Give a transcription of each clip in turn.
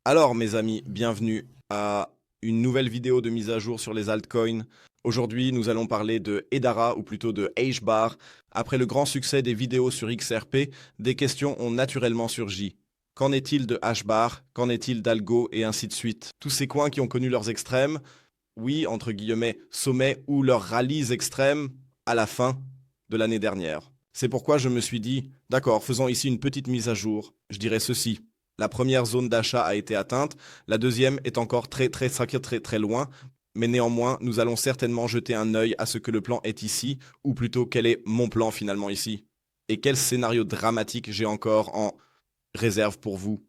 Alors mes amis, bienvenue à une nouvelle vidéo de mise à jour sur les altcoins. Aujourd'hui, nous allons parler de Hedara, ou plutôt de HBAR. Après le grand succès des vidéos sur XRP, des questions ont naturellement surgi. Qu'en est-il de HBAR? Qu'en est-il d'Algo? Et ainsi de suite. Tous ces coins qui ont connu leurs extrêmes, oui, entre guillemets, sommets ou leurs rallyes extrêmes à la fin de l'année dernière. C'est pourquoi je me suis dit, d'accord, faisons ici une petite mise à jour. Je dirais ceci. La première zone d'achat a été atteinte, la deuxième est encore très loin, mais néanmoins, nous allons certainement jeter un œil à ce que le plan est ici, ou plutôt quel est mon plan finalement ici. Et quel scénario dramatique j'ai encore en réserve pour vous.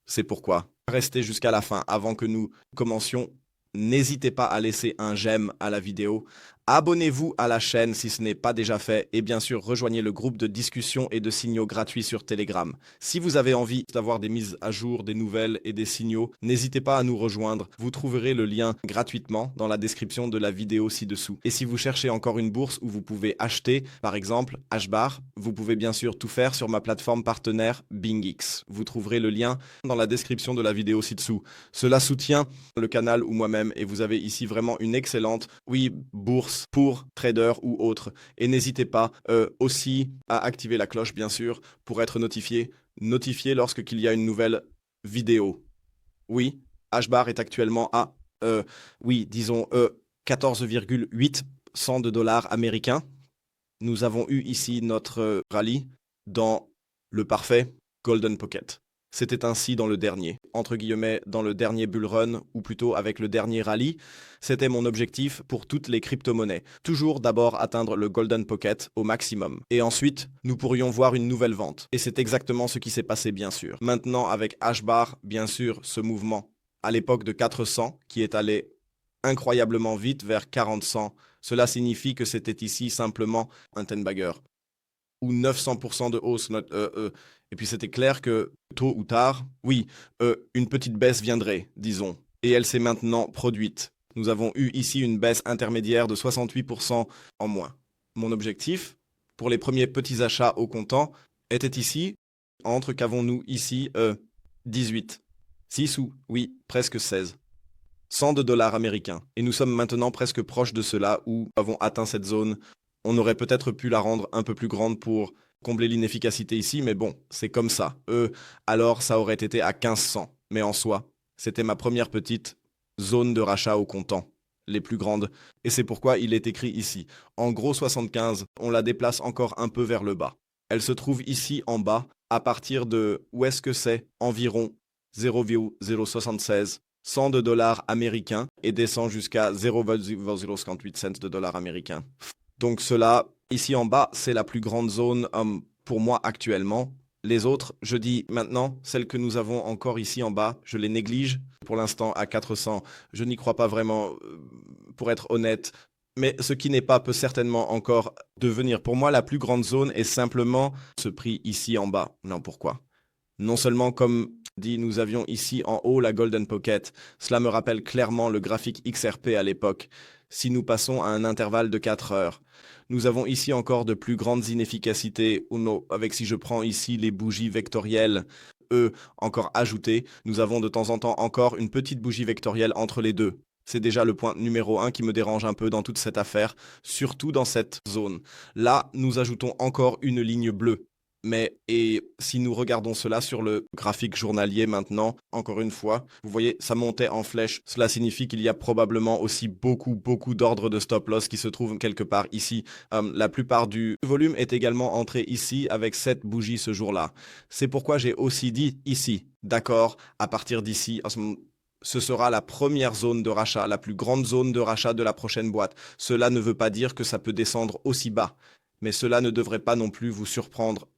C'est pourquoi, restez jusqu'à la fin avant que nous commencions. N'hésitez pas à laisser un j'aime à la vidéo. Abonnez-vous à la chaîne si ce n'est pas déjà fait et bien sûr rejoignez le groupe de discussion et de signaux gratuits sur Telegram. Si vous avez envie d'avoir des mises à jour, des nouvelles et des signaux, n'hésitez pas à nous rejoindre. Vous trouverez le lien gratuitement dans la description de la vidéo ci-dessous. Et si vous cherchez encore une bourse où vous pouvez acheter, par exemple, HBAR, vous pouvez bien sûr tout faire sur ma plateforme partenaire BingX. Vous trouverez le lien dans la description de la vidéo ci-dessous. Cela soutient le canal ou moi-même et vous avez ici vraiment une excellente, oui, bourse pour traders ou autres. Et n'hésitez pas aussi à activer la cloche, bien sûr, pour être notifié lorsqu'il y a une nouvelle vidéo. Oui, HBAR est actuellement à, oui, disons 14,8 de dollars américains. Nous avons eu ici notre rallye dans le parfait Golden Pocket. C'était ainsi dans le dernier, entre guillemets, dans le dernier bull run, ou plutôt avec le dernier rallye. C'était mon objectif pour toutes les crypto-monnaies. Toujours d'abord atteindre le Golden Pocket au maximum. Et ensuite, nous pourrions voir une nouvelle vente. Et c'est exactement ce qui s'est passé, bien sûr. Maintenant, avec HBAR, bien sûr, ce mouvement, à l'époque de 400, qui est allé incroyablement vite vers 40-100, cela signifie que c'était ici simplement un 10-bagger ou 900% de hausse. Et puis c'était clair que tôt ou tard, oui, une petite baisse viendrait, disons. Et elle s'est maintenant produite. Nous avons eu ici une baisse intermédiaire de 68% en moins. Mon objectif, pour les premiers petits achats au comptant, était ici, entre qu'avons-nous ici 18. 6 ou, oui, presque 16. 100 de dollars américains. Et nous sommes maintenant presque proches de cela où nous avons atteint cette zone. On aurait peut-être pu la rendre un peu plus grande pour combler l'inefficacité ici, mais bon, c'est comme ça. Alors ça aurait été à 1500. Mais en soi, c'était ma première petite zone de rachat au comptant, les plus grandes. Et c'est pourquoi il est écrit ici. En gros 75, on la déplace encore un peu vers le bas. Elle se trouve ici en bas, à partir de, où est-ce que c'est? Environ 0,076 100 de dollars américains et descend jusqu'à 0,058 cents de dollars américains. Donc cela, ici en bas, c'est la plus grande zone pour moi actuellement. Les autres, je dis maintenant, celles que nous avons encore ici en bas, je les néglige pour l'instant à 400. Je n'y crois pas vraiment, pour être honnête. Mais ce qui n'est pas peut certainement encore devenir. Pour moi, la plus grande zone est simplement ce prix ici en bas. Non, pourquoi? Non seulement, comme dit, nous avions ici en haut la Golden Pocket. Cela me rappelle clairement le graphique XRP à l'époque. Si nous passons à un intervalle de 4 heures, nous avons ici encore de plus grandes inefficacités, avec si je prends ici les bougies vectorielles, encore ajoutées, nous avons de temps en temps encore une petite bougie vectorielle entre les deux. C'est déjà le point numéro 1 qui me dérange un peu dans toute cette affaire, surtout dans cette zone. Là, nous ajoutons encore une ligne bleue. Mais, et si nous regardons cela sur le graphique journalier maintenant, encore une fois, vous voyez, ça montait en flèche. Cela signifie qu'il y a probablement aussi beaucoup d'ordres de stop loss qui se trouvent quelque part ici. La plupart du volume est également entré ici avec cette bougie ce jour-là. C'est pourquoi j'ai aussi dit ici, d'accord, à partir d'ici, ce sera la première zone de rachat, la plus grande zone de rachat de la prochaine boîte. Cela ne veut pas dire que ça peut descendre aussi bas, mais cela ne devrait pas non plus vous surprendre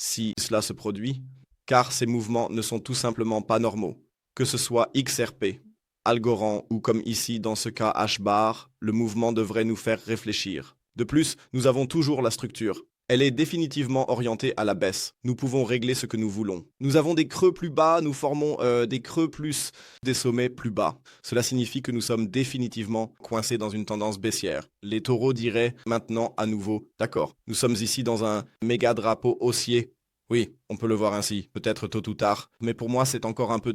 si cela se produit, car ces mouvements ne sont tout simplement pas normaux. Que ce soit XRP, Algorand ou comme ici dans ce cas HBAR, le mouvement devrait nous faire réfléchir. De plus, nous avons toujours la structure. Elle est définitivement orientée à la baisse. Nous pouvons régler ce que nous voulons. Nous avons des creux plus bas, nous formons des creux plus des sommets plus bas. Cela signifie que nous sommes définitivement coincés dans une tendance baissière. Les taureaux diraient maintenant à nouveau, d'accord, nous sommes ici dans un méga drapeau haussier. Oui, on peut le voir ainsi, peut-être tôt ou tard, mais pour moi c'est encore un peu